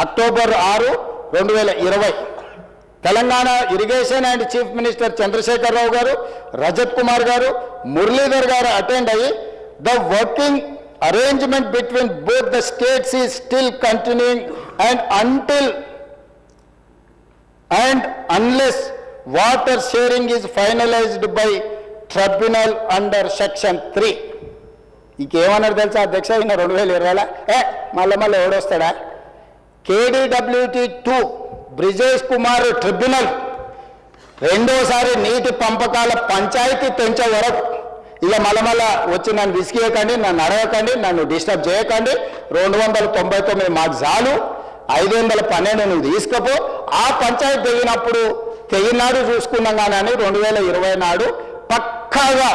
October 6, 2020 Telangana irrigation and chief minister Chandrashekar Rao గారు, రజత్ కుమార్ గారు, మురళీధర్ గారు అటెండ్ అయ్యి the working arrangement between both the states is still continuing and unless water sharing is finalized by tribunal under section 3. ఇంకేమన్నారు తెలుసా అధ్యక్ష, ఈయన 2020 మళ్ళీ ఎవడొస్తాడా? KDWT2 Brijesh Kumar tribunal రెండోసారి నీటి పంపకాల పంచాయతీ తెంచే వరకు ఇక మళ్ళీ వచ్చి నన్ను విసిగేయకండి, నన్ను అడగకండి, నన్ను డిస్టర్బ్ చేయకండి, 299 మాకు చాలు, 512 నువ్వు తీసుకపో, ఆ పంచాయతీ తెగినాడు చూసుకున్నాం కానీ 2020 నాడు పక్కాగా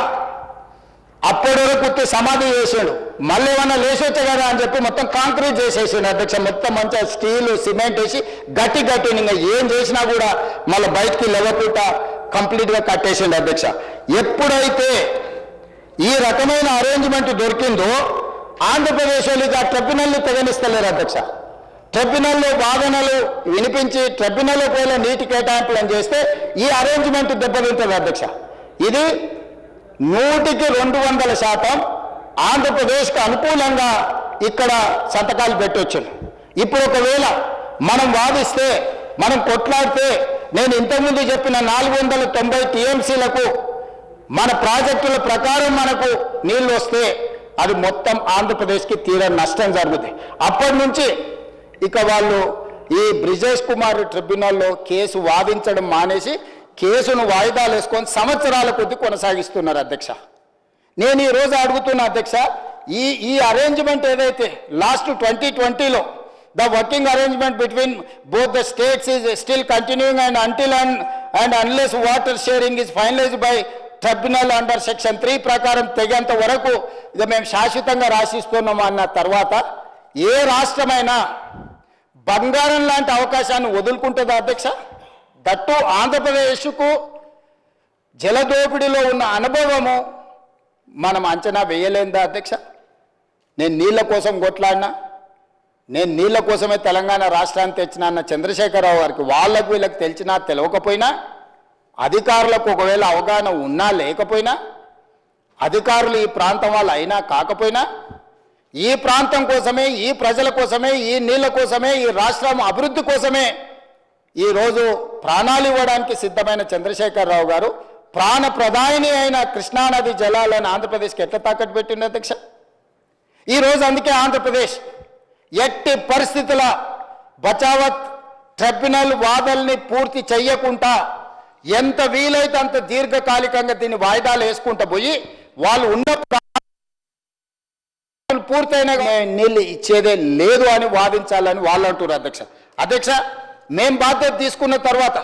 అప్పటి వరకు సమాధి చేసాడు. మళ్ళీ ఏమన్నా లేచొచ్చా కదా అని చెప్పి మొత్తం కాంక్రీట్ చేసేసాడు అధ్యక్ష. మొత్తం మంచిగా స్టీల్ సిమెంట్ వేసి గట్టి ఇంకా ఏం చేసినా కూడా మళ్ళీ బయటికి లేవకుండా కంప్లీట్గా కట్టేసిండు అధ్యక్ష. ఎప్పుడైతే ఈ రకమైన అరేంజ్మెంట్ దొరికిందో ఆంధ్రప్రదేశ్ వాళ్ళు ఆ ట్రిబ్యునల్ని తెగనిస్తలేరు అధ్యక్ష. ట్రిబ్యునల్లో వాదనలు వినిపించి ట్రిబ్యునల్ ఒకవేళ నీటి కేటాయింపులను చేస్తే ఈ అరేంజ్మెంట్ దెబ్బతింటుంది అధ్యక్ష. ఇది 100% ఆంధ్రప్రదేశ్కి అనుకూలంగా ఇక్కడ సంతకాలు పెట్టవచ్చు. ఇప్పుడు ఒకవేళ మనం వాదిస్తే, మనం కొట్లాడితే, నేను ఇంతకుముందు చెప్పిన 490 TMCలకు మన ప్రాజెక్టుల ప్రకారం మనకు నీళ్లు వస్తే అది మొత్తం ఆంధ్రప్రదేశ్కి తీరని నష్టం జరుగుతుంది. అప్పటి నుంచి ఇక వాళ్ళు ఈ బ్రిజేష్ కుమార్ ట్రిబ్యునల్లో కేసు వాదించడం మానేసి కేసును వాయిదాలు వేసుకొని సంవత్సరాల కొద్దీ కొనసాగిస్తున్నారు అధ్యక్ష. నేను ఈరోజు అడుగుతున్నా అధ్యక్ష, ఈ అరేంజ్మెంట్ ఏదైతే లాస్ట్ 2020లో the working arrangement between both the states is still continuing and until and unless water sharing is finalised by tribunal under section 3 ప్రకారం తెగేంత వరకు ఇక మేము శాశ్వతంగా రాసిస్తున్నాము అన్న తర్వాత ఏ రాష్ట్రమైనా బంగారం లాంటి అవకాశాన్ని వదులుకుంటుందా అధ్యక్ష? దట్టు ఆంధ్రప్రదేశ్కు జలదోపిడిలో ఉన్న అనుభవము మనం అంచనా వేయలేదా అధ్యక్ష? నేను నీళ్ల కోసం కొట్లాడినా, నేను నీళ్ల కోసమే తెలంగాణ రాష్ట్రాన్ని తెచ్చినా అన్న చంద్రశేఖరరావు గారికి వాళ్ళకు వీళ్ళకి తెలిసినా తెలియకపోయినా, అధికారులకు ఒకవేళ అవగాహన ఉన్నా లేకపోయినా, అధికారులు ఈ ప్రాంతం వాళ్ళు అయినా కాకపోయినా, ఈ ప్రాంతం కోసమే, ఈ ప్రజల కోసమే, ఈ నీళ్ల కోసమే, ఈ రాష్ట్రం అభివృద్ధి కోసమే ఈరోజు ప్రాణాలు ఇవ్వడానికి సిద్ధమైన చంద్రశేఖరరావు గారు ప్రాణ ప్రధాని అయిన కృష్ణానది జలాలను ఆంధ్రప్రదేశ్కి ఎట్లా తాకట్టు పెట్టింది అధ్యక్ష? ఈరోజు అందుకే ఆంధ్రప్రదేశ్ ఎట్టి పరిస్థితుల బచావత్ ట్రిబ్యునల్ వాదనల్ని పూర్తి చెయ్యకుండా ఎంత వీలైతే అంత దీర్ఘకాలికంగా దీన్ని వాయిదాలు వేసుకుంటూ పోయి వాళ్ళు ఉన్న పూర్తయిన నీళ్ళు ఇచ్చేదే లేదు అని వాదించాలని వాళ్ళు అంటున్నారు అధ్యక్ష. అధ్యక్ష, మేం బాధ్యత తీసుకున్న తర్వాత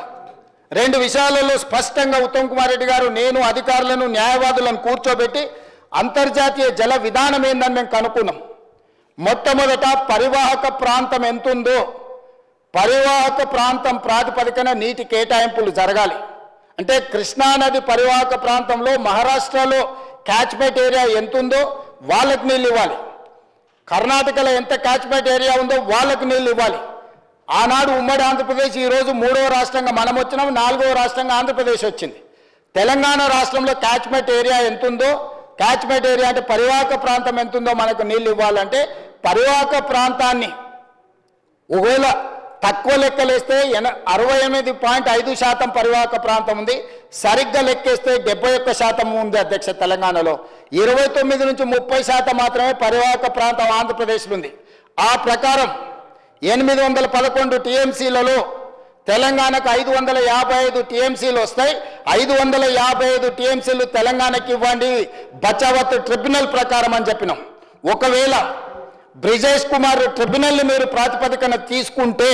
2 విషయాలలో స్పష్టంగా ఉత్తమ్ కుమార్ రెడ్డి గారు, నేను అధికారులను న్యాయవాదులను కూర్చోబెట్టి అంతర్జాతీయ జల విధానం ఏందని మేము కనుక్కున్నాం. మొట్టమొదట పరివాహక ప్రాంతం ఎంతుందో పరివాహక ప్రాంతం ప్రాతిపదికన నీటి కేటాయింపులు జరగాలి. అంటే కృష్ణానది పరివాహక ప్రాంతంలో మహారాష్ట్రలో క్యాచ్మెంట్ ఏరియా ఎంతుందో వాళ్ళకి నీళ్ళు ఇవ్వాలి, కర్ణాటకలో ఎంత క్యాచ్మెంట్ ఏరియా ఉందో వాళ్ళకి నీళ్ళు ఇవ్వాలి. ఆనాడు ఉమ్మడి ఆంధ్రప్రదేశ్ ఈరోజు 3వ రాష్ట్రంగా మనం వచ్చినాం, 4వ రాష్ట్రంగా ఆంధ్రప్రదేశ్ వచ్చింది. తెలంగాణ రాష్ట్రంలో క్యాచ్మెంట్ ఏరియా ఎంతుందో, క్యాచ్మెంట్ ఏరియా అంటే పరివాహక ప్రాంతం ఎంతుందో మనకు నీళ్ళు ఇవ్వాలంటే పరివాహక ప్రాంతాన్ని ఒకవేళ తక్కువ లెక్కలేస్తే 68.5% పరివాహక ప్రాంతం ఉంది, సరిగ్గా లెక్కేస్తే 71% ఉంది అధ్యక్ష. తెలంగాణలో 29 నుంచి 30% మాత్రమే పరివాహక ప్రాంతం ఆంధ్రప్రదేశ్లో ఉంది. ఆ ప్రకారం 811 TMCలలో తెలంగాణకు 555 TMCలు వస్తాయి. 555 TMCలు తెలంగాణకి ఇవ్వండి బచావత్ ట్రిబ్యునల్ ప్రకారం అని చెప్పినాం. ఒకవేళ బ్రిజేష్ కుమార్ ట్రిబ్యునల్ని మీరు ప్రాతిపదికన తీసుకుంటే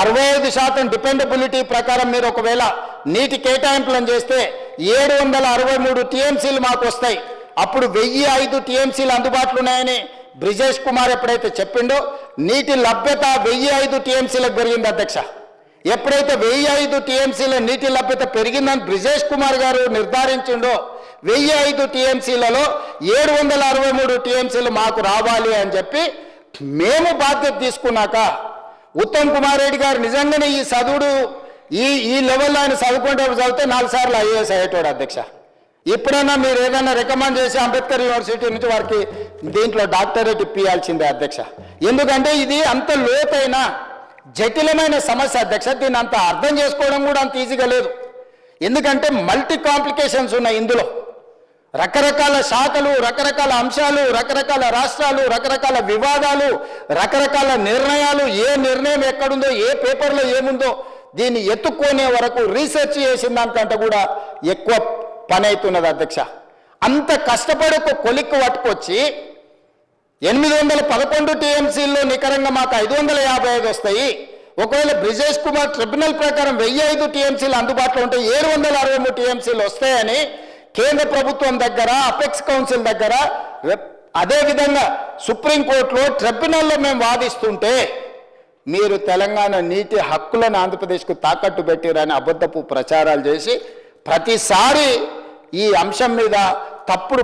65% డిపెండబిలిటీ ప్రకారం మీరు ఒకవేళ నీటి కేటాయింపులను చేస్తే 763 TMCలు మాకు వస్తాయి. అప్పుడు 1005 TMCలు అందుబాటులో ఉన్నాయని బ్రిజేష్ కుమార్ ఎప్పుడైతే చెప్పిండో నీటి లభ్యత 1005 TMCలకు పెరిగింది అధ్యక్ష. ఎప్పుడైతే 1005 TMCల నీటి లభ్యత పెరిగిందని బ్రిజేష్ కుమార్ గారు నిర్ధారించిండో 1005 TMCలలో 763 TMCలు మాకు రావాలి అని చెప్పి మేము బాధ్యత తీసుకున్నాక ఉత్తమ్ కుమార్ రెడ్డి గారు నిజంగానే ఈ చదువుడు ఈ లెవెల్లో ఆయన చదివితే 4 సార్లు ఐఏఎస్ అయ్యేటోడు అధ్యక్ష. ఇప్పుడైనా మీరు ఏదైనా రికమెండ్ చేసి అంబేద్కర్ యూనివర్సిటీ నుంచి వారికి దీంట్లో డాక్టరేట్ ఇప్పించాల్సిందే అధ్యక్ష. ఎందుకంటే ఇది అంత లోతైన జటిలమైన సమస్య అధ్యక్ష. దీన్ని అంత అర్థం చేసుకోవడం కూడా అంత ఈజీగా లేదు. ఎందుకంటే మల్టీ కాంప్లికేషన్స్ ఉన్నాయి ఇందులో. రకరకాల శాఖలు, రకరకాల అంశాలు, రకరకాల రాష్ట్రాలు, రకరకాల వివాదాలు, రకరకాల నిర్ణయాలు, ఏ నిర్ణయం ఎక్కడుందో, ఏ పేపర్లో ఏముందో దీన్ని ఎత్తుక్కునే వరకు రీసెర్చ్ చేసిన దానికంటే కూడా ఎక్కువ పని అవుతున్నది అధ్యక్ష. అంత కష్టపడి ఒక కొలిక్కు పట్టుకొచ్చి 811 టీఎంసీల్లో నికరంగా మాకు 555 వస్తాయి. ఒకవేళ బ్రిజేష్ కుమార్ ట్రిబ్యునల్ ప్రకారం 1005 టీఎంసీలు అందుబాటులో ఉంటే 763 టీఎంసీలు వస్తాయని కేంద్ర ప్రభుత్వం దగ్గర, అపెక్స్ కౌన్సిల్ దగ్గర, అదేవిధంగా సుప్రీంకోర్టులో ట్రిబ్యునల్లో మేము వాదిస్తుంటే మీరు తెలంగాణ నీటి హక్కులను ఆంధ్రప్రదేశ్కు తాకట్టు పెట్టిరని అబద్ధపు ప్రచారాలు చేసి ప్రతిసారి ఈ అంశం మీద తప్పుడు